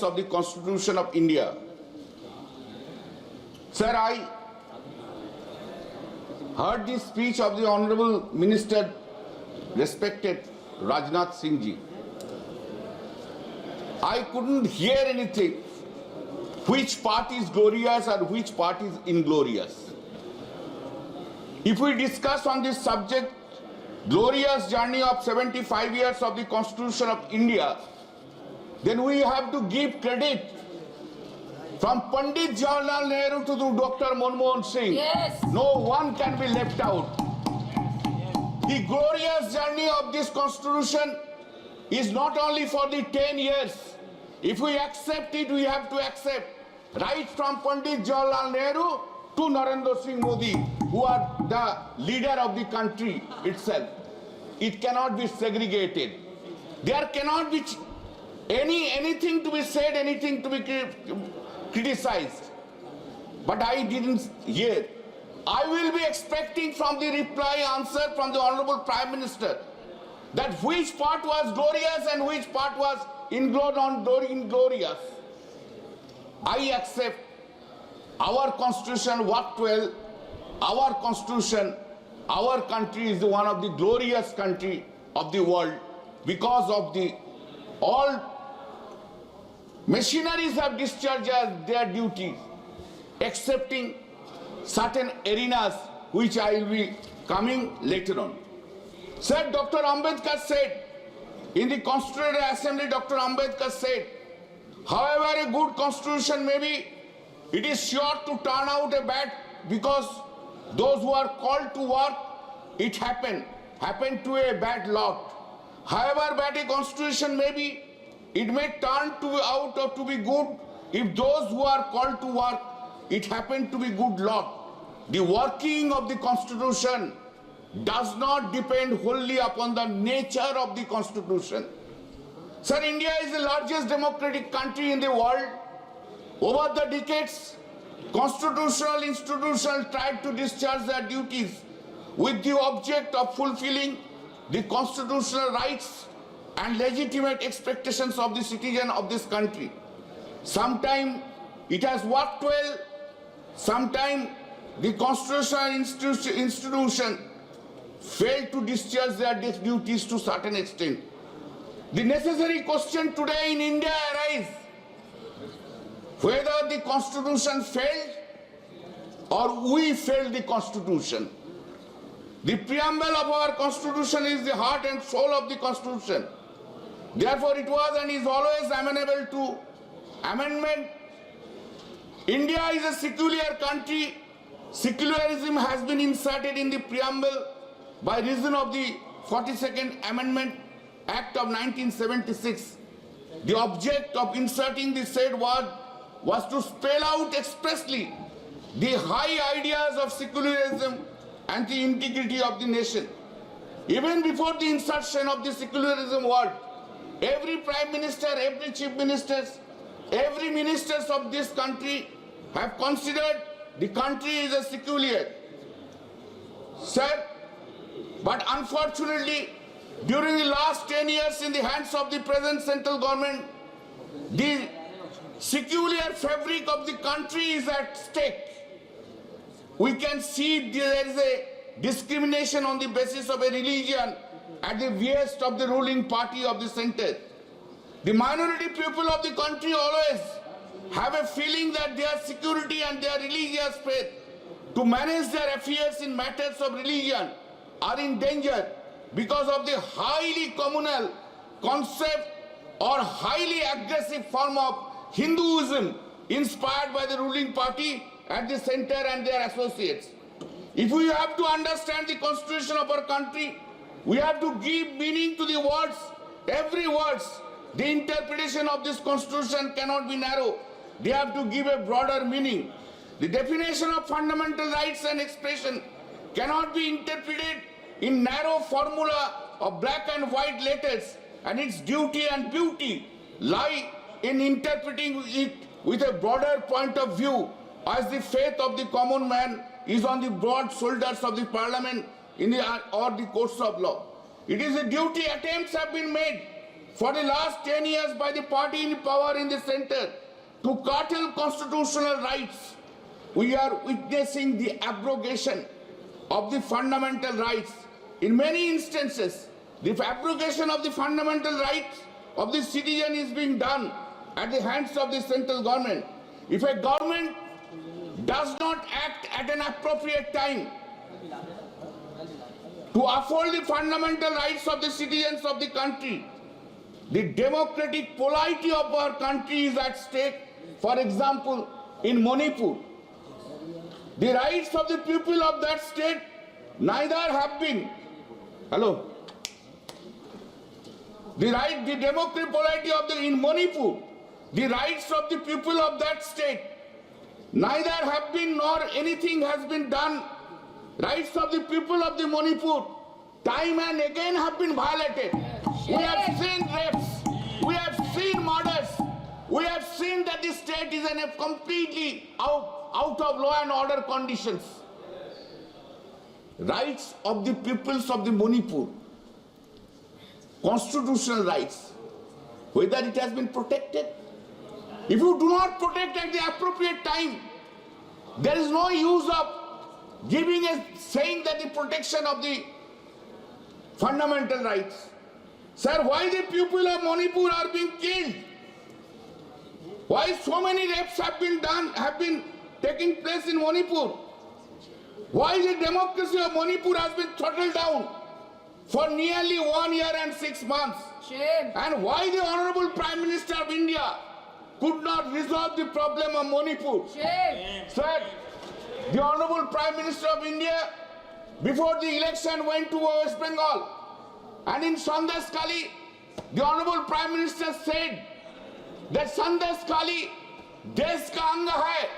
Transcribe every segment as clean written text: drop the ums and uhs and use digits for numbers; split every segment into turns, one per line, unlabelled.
of the Constitution of India. Sir, I heard the speech of the Honorable Minister, respected Rajnath Singh ji. I couldn't hear anything which part is glorious or which part is inglorious. If we discuss on this subject, glorious journey of 75 years of the Constitution of India, then we have to give credit from Pandit Jawaharlal Nehru to Dr. Manmohan Singh. Yes. No one can be left out. The glorious journey of this Constitution is not only for the 10 years. If we accept it, we have to accept right from Pandit Jawaharlal Nehru to Narendra Singh Modi, who are the leader of the country itself. It cannot be segregated. There cannot be anything to be said, anything to be criticized. But I didn't hear. I will be expecting from the reply answer from the Honorable Prime Minister that which part was glorious and which part was inglorious. I accept our Constitution worked well. Our Constitution, our country is one of the glorious country of the world because of the all machineries have discharged their duties, excepting certain arenas which I will be coming later on. Sir, Dr. Ambedkar said, in the Constituent Assembly, Dr. Ambedkar said, however a good constitution may be, it is sure to turn out a bad, because those who are called to work, it happened to a bad lot. However bad a constitution may be, it may turn out to be good if those who are called to work, it happened to be good lot. The working of the Constitution does not depend wholly upon the nature of the Constitution. Sir, India is the largest democratic country in the world. Over the decades, constitutional institutions tried to discharge their duties with the object of fulfilling the constitutional rights and legitimate expectations of the citizen of this country. Sometimes it has worked well, sometimes the constitutional institution failed to discharge their duties to a certain extent. The necessary question today in India arises whether the Constitution failed or we failed the Constitution. The preamble of our Constitution is the heart and soul of the Constitution. Therefore, it was and is always amenable to amendment. India is a secular country. Secularism has been inserted in the preamble by reason of the 42nd Amendment Act of 1976. The object of inserting the said word was to spell out expressly the high ideas of secularism and the integrity of the nation. Even before the insertion of the secularism word, every Prime Minister, every Chief Ministers, every ministers of this country have considered the country is a secular. Sir, but unfortunately, during the last 10 years in the hands of the present central government, the secular fabric of the country is at stake. We can see there is a discrimination on the basis of a religion at the behest of the ruling party of the center. The minority people of the country always have a feeling that their security and their religious faith to manage their affairs in matters of religion are in danger because of the highly communal concept or highly aggressive form of Hinduism inspired by the ruling party at the center and their associates. If we have to understand the constitution of our country, we have to give meaning to the words, every word. The interpretation of this constitution cannot be narrow. They have to give a broader meaning. The definition of fundamental rights and expression cannot be interpreted in narrow formula of black and white letters, and its duty and beauty lie in interpreting it with a broader point of view, as the faith of the common man is on the broad shoulders of the parliament or the courts of law. It is a duty. Attempts have been made for the last 10 years by the party in power in the center to curtail constitutional rights, we are witnessing the abrogation of the fundamental rights. In many instances, the abrogation of the fundamental rights of the citizen is being done at the hands of the central government. If a government does not act at an appropriate time to uphold the fundamental rights of the citizens of the country, the democratic polity of our country is at stake. For example, in Manipur, the rights of the people of that state neither have been, the democratic polity of in Manipur, the rights of the people of that state neither have been nor anything has been done. Rights of the people of the Manipur time and again have been violated. We have seen rapes, we have seen murders, we have seen that the state is in a completely out of law and order conditions. Rights of the peoples of the Manipur, constitutional rights, whether it has been protected. If you do not protect at the appropriate time, there is no use of saying that the protection of the fundamental rights. Sir, why the people of Manipur are being killed? Why so many rapes have been taking place in Manipur? Why the democracy of Manipur has been throttled down for nearly 1 year and 6 months?
Shame.
And why the Honorable Prime Minister of India could not resolve the problem of Manipur?
Shame.
Sir, the Honorable Prime Minister of India, before the election, went to West Bengal, and in Sandesh Kali, the Honorable Prime Minister said that Sandesh Kali देश का अंग है,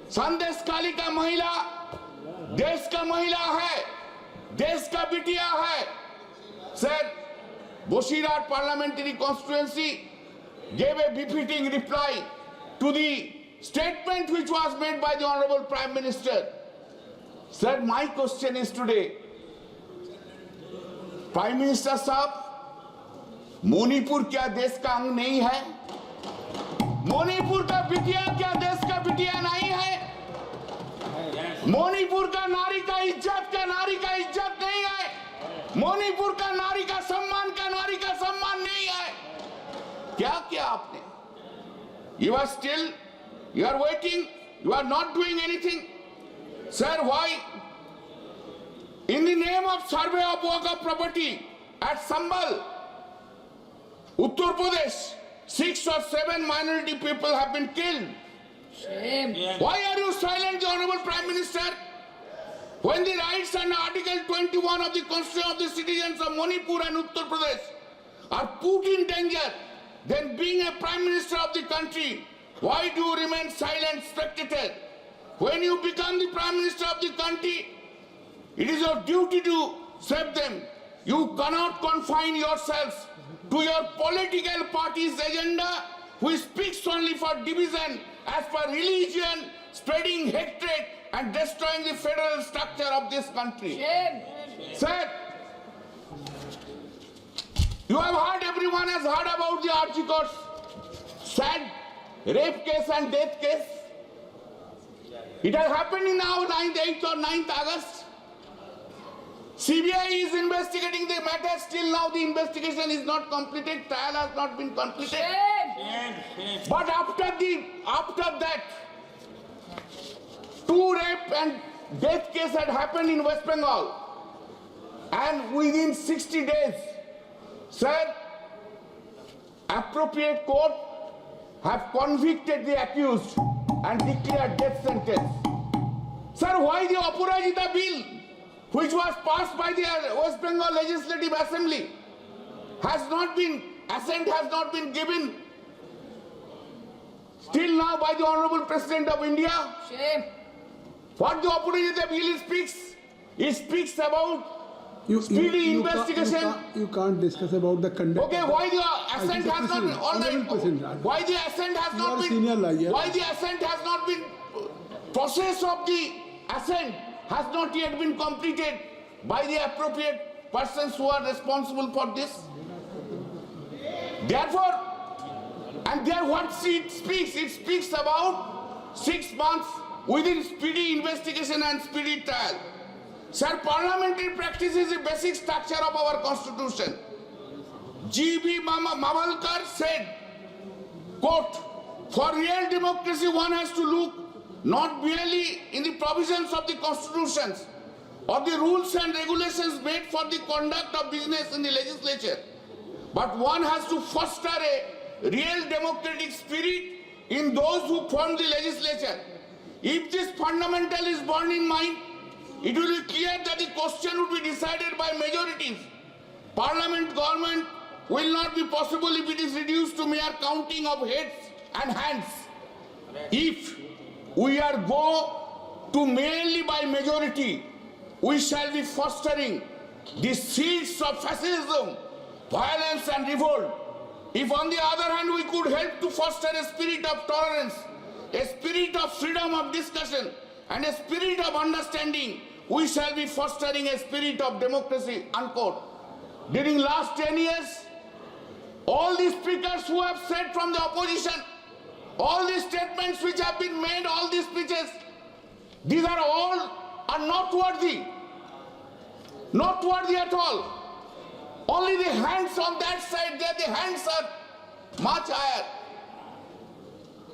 संदेश काली का महिला देश का महिला है, देश का बिटिया है. Sir, Boshirat parliamentary constituency gave a befitting reply to the statement which was made by the Honorable Prime Minister. Sir, my question is today, Prime Minister साहब, मणिपुर क्या देश का अंग नहीं है? मणिपुर का बिटिया क्या देश का बिटिया नहीं है? मणिपुर का नारी का इज्जत नहीं है? मणिपुर का नारी का सम्मान नहीं है? क्या किया आपने? You are waiting, you are not doing anything. Sir, why? In the name of survey of work of property at Sambal, Uttar Pradesh, 6 or 7 minority people have been killed.
Shame.
Why are you silent, the Honorable Prime Minister? When the rights under Article 21 of the Constitution of the citizens of Manipur and Uttar Pradesh are put in danger, then being a Prime Minister of the country, why do you remain silent spectator? When you become the Prime Minister of the country, it is your duty to save them. You cannot confine yourselves to your political party's agenda, which speaks only for division as per religion, spreading hatred and destroying the federal structure of this country.
Shame.
Sir, you have heard, everyone has heard about the Archiko's sad rape case and death case. It has happened in now 8th or 9th August. CBI is investigating the matter. Still now the investigation is not completed. Trial has not been completed.
Shame.
But after that, 2 rape and death case had happened in West Bengal. And within 60 days, sir, appropriate court have convicted the accused and declared death sentence. Sir, why the Aparajita bill, which was passed by the West Bengal Legislative Assembly, assent has not been given still now by the Honorable President of India?
Shame.
What the Aparajita bill speaks? It speaks about speedy investigation.
You can't discuss about the conduct.
Okay, why the assent has not been? All right. Why the assent has not been?
Senior lawyer.
Why the assent has not been? Process of the assent has not yet been completed by the appropriate persons who are responsible for this. Therefore, and there what it speaks about 6 months within speedy investigation and speedy trial. Sir, parliamentary practice is the basic structure of our constitution. G.B. Mavalkar said, quote, for real democracy one has to look not merely in the provisions of the constitutions or the rules and regulations made for the conduct of business in the legislature, but one has to foster a real democratic spirit in those who form the legislature. If this fundamental is borne in mind, it will be clear that the question would be decided by majorities. Parliament government will not be possible if it is reduced to mere counting of heads and hands. If we are go to mainly by majority, we shall be fostering the seeds of fascism, violence and revolt. If on the other hand we could help to foster a spirit of tolerance, a spirit of freedom of discussion and a spirit of understanding, we shall be fostering a spirit of democracy, unquote. During last 10 years, all these speakers who have said from the opposition, all these statements which have been made, all these speeches, these are all not worthy. Not worthy at all. Only the hands on that side there, the hands are much higher.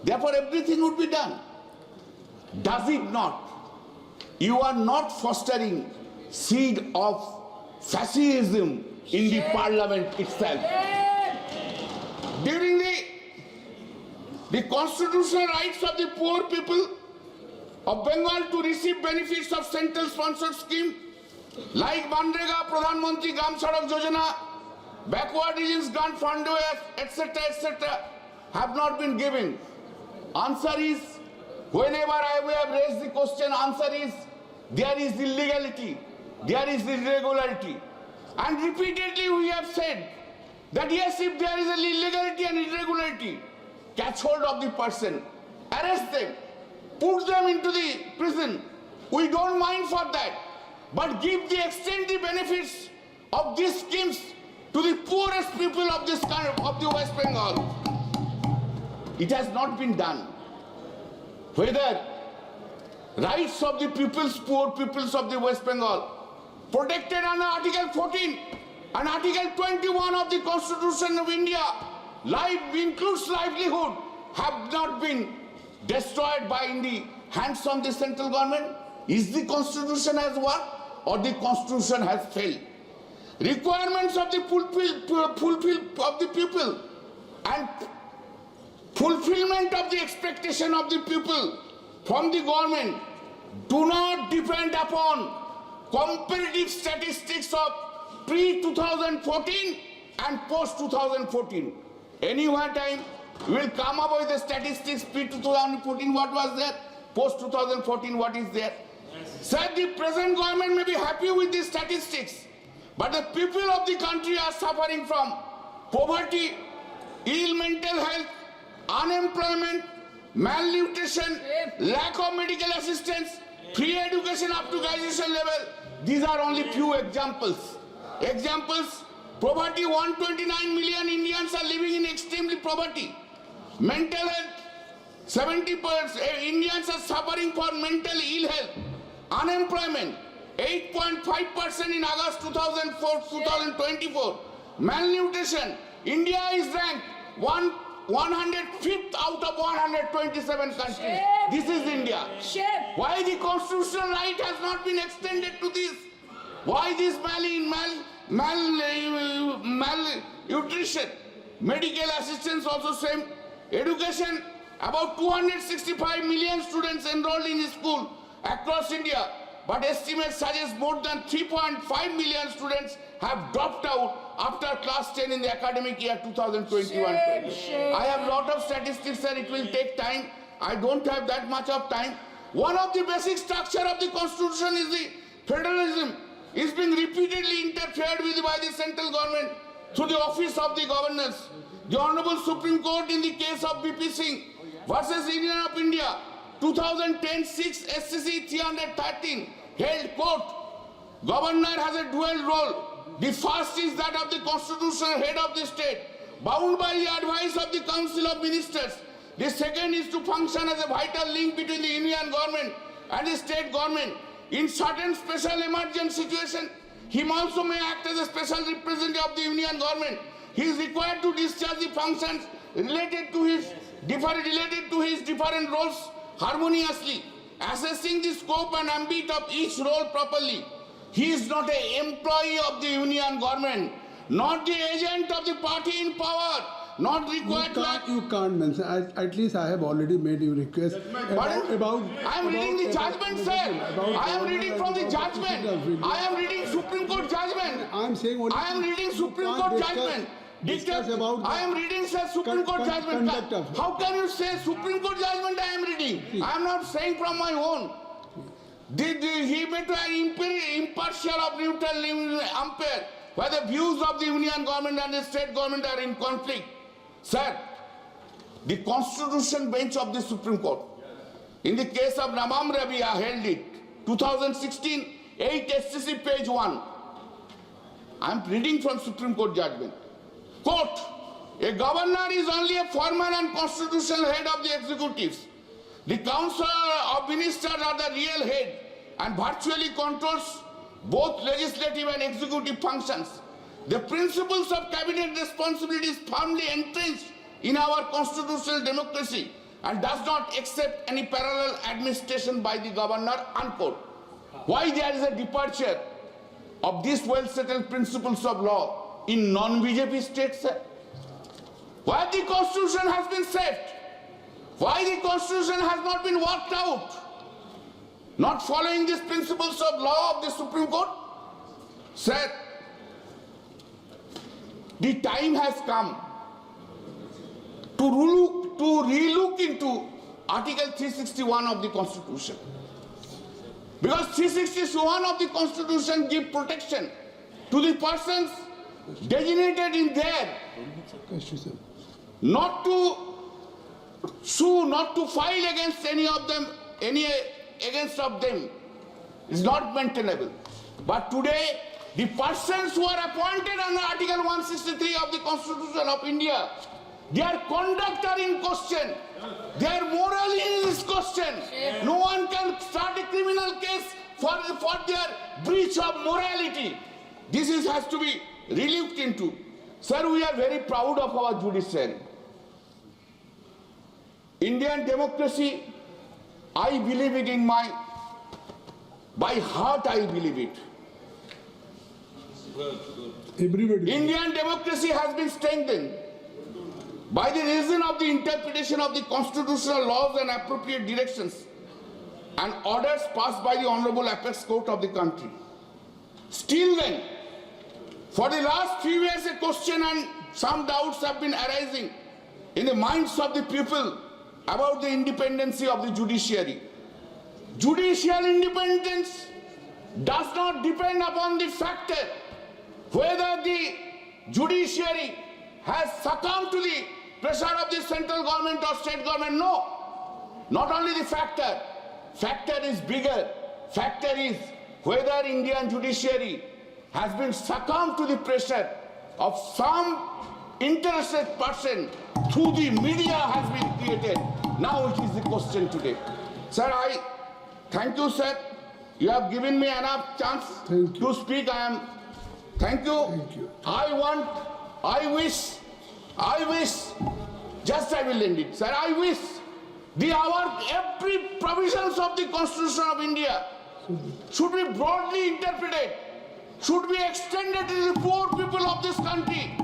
Therefore everything would be done. Does it not? You are not fostering seed of fascism in the parliament itself. During the constitutional rights of the poor people of Bengal to receive benefits of central sponsored scheme like Manrega, Pradhan Mantri Gram Sadak Yojana, backward regions grant fund, etc., have not been given. Answer is, whenever I have raised the question, answer is, there is illegality, there is irregularity. And repeatedly we have said that yes, if there is an illegality and irregularity, catch hold of the person, arrest them, put them into the prison. We don't mind for that. But give the extend the benefits of these schemes to the poorest people of this country, of the West Bengal. It has not been done. Whether rights of the peoples, poor peoples of the West Bengal, protected under Article 14 and Article 21 of the Constitution of India, life includes livelihood, have not been destroyed by in the hands of the central government. Is the Constitution has worked or the Constitution has failed? Requirements of the of the people and fulfillment of the expectation of the people from the government do not depend upon comparative statistics of pre-2014 and post-2014. Anywhere time we will come up with the statistics pre-2014 what was there, post-2014 what is there. Sir, the present government may be happy with these statistics, but the people of the country are suffering from poverty, ill mental health, unemployment, malnutrition, lack of medical assistance, free education up to graduation level. These are only few examples. Poverty, 129 million Indians are living in extremely poverty. Mental health, 70% Indians are suffering from mental ill health. Unemployment, 8.5% in August 2024. Malnutrition, India is ranked 105th out of 127 countries. This is India. Why the constitutional right has not been extended to this? Why this malnutrition? Medical assistance also same. Education, about 265 million students enrolled in school across India, but estimates suggest more than 3.5 million students have dropped out after class 10 in the academic year 2021-20. I have lot of statistics, sir. It will take time. I don't have that much of time. One of the basic structure of the constitution is the federalism. Is being repeatedly interfered with by the central government through the office of the governors. The Honorable Supreme Court in the case of BP Singh versus Union of India 2010-6 SCC 313 held quote, governor has a dual role. The first is that of the constitutional head of the state, bound by the advice of the Council of Ministers. The second is to function as a vital link between the Union government and the state government. In certain special emergent situation, he also may act as a special representative of the Union government. He is required to discharge the functions related to his different roles harmoniously, assessing the scope and ambit of each role properly. He is not an employee of the Union government, not the agent of the party in power, not required to act.
You can't mention. At least I have already made you request about.
I am reading the judgment, sir. I am reading from the judgment. I am reading Supreme Court judgment.
I am saying only.
I am reading Supreme Court judgment.
Discuss about.
I am reading, sir, Supreme Court judgment. How can you say Supreme Court judgment I am reading? I am not saying from my own. He made an impartial or neutral umpire where the views of the Union government and the state government are in conflict. Sir, the Constitution bench of the Supreme Court, in the case of Namam Rabia, held it, 2016, 8 SCC, page 1. I am reading from Supreme Court judgment. Quote, a governor is only a formal and constitutional head of the executives. The Council of Ministers are the real head and virtually controls both legislative and executive functions. The principles of cabinet responsibility is firmly entrenched in our constitutional democracy and does not accept any parallel administration by the governor, unquote. Why there is a departure of these well-settled principles of law in non-BJP states, sir? Why the constitution has been saved? Why the constitution has not been worked out? Not following these principles of law of the Supreme Court? Sir, the time has come to relook into Article 361 of the Constitution. Because 361 of the Constitution gives protection to the persons designated in there not to sue, not to file against any of them, against of them is not maintainable. But today, the persons who are appointed under Article 163 of the Constitution of India, their conduct are in question, their morality is question. No one can start a criminal case for their breach of morality. This has to be relooked into. Sir, we are very proud of our judiciary. Indian democracy, I believe it by heart I believe it.
Everybody.
Indian democracy has been strengthened by the reason of the interpretation of the constitutional laws and appropriate directions and orders passed by the Honorable Apex Court of the country. Still then, for the last few years a question and some doubts have been arising in the minds of the people about the independency of the judiciary. Judicial independence does not depend upon the factor whether the judiciary has succumbed to the pressure of the central government or state government. No. Not only the factor. Factor is bigger. Factor is whether Indian judiciary has been succumbed to the pressure of some interested person through the media has been created. Now it is the question today. Sir, I thank you, sir. You have given me enough chance to speak. Thank you.
Thank you.
I wish, just I will end it, sir. I wish every provisions of the Constitution of India should be broadly interpreted, should be extended to the poor people of this country,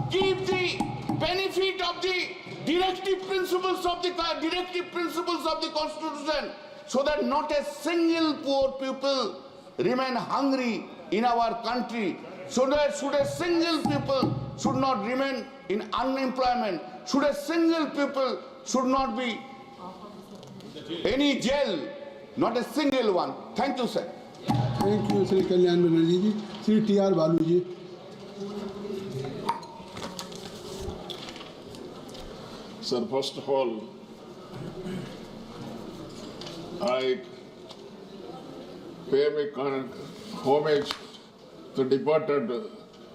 give the benefit of the directive principles of the Constitution, so that not a single poor people remain hungry in our country. Should a single people should not remain in unemployment. Should a single people should not be any jail. Not a single one. Thank you, sir.
Thank you, Sri Kalyan Banarjee ji. Sri T.R. Balu ji.
Sir, first of all, I pay my homage to departed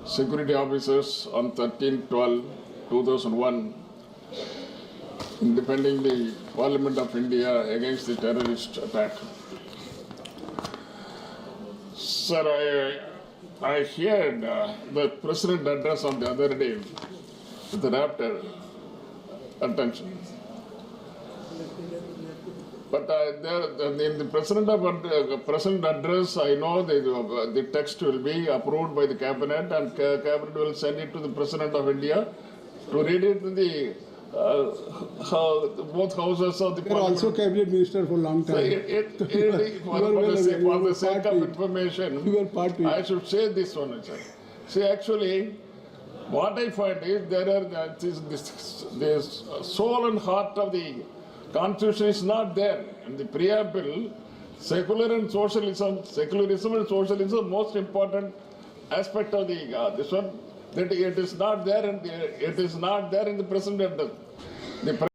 security officers on 13/12 2001 in defending the Parliament of India against the terrorist attack. Sir, I heard the President address on the other day with rapture attention. But in the President address, I know the text will be approved by the Cabinet, and Cabinet will send it to the President of India to read it in the both houses of the
You are
Parliament.
also cabinet minister for a long
So
time.
for the sake of
You
information,
are part to it.
I should say this one. Sir. See, actually, what I find is this soul and heart of the Constitution is not there. In the preamble, secularism and socialism, most important aspect of the this one, that it is not there, and it is not there in the present. The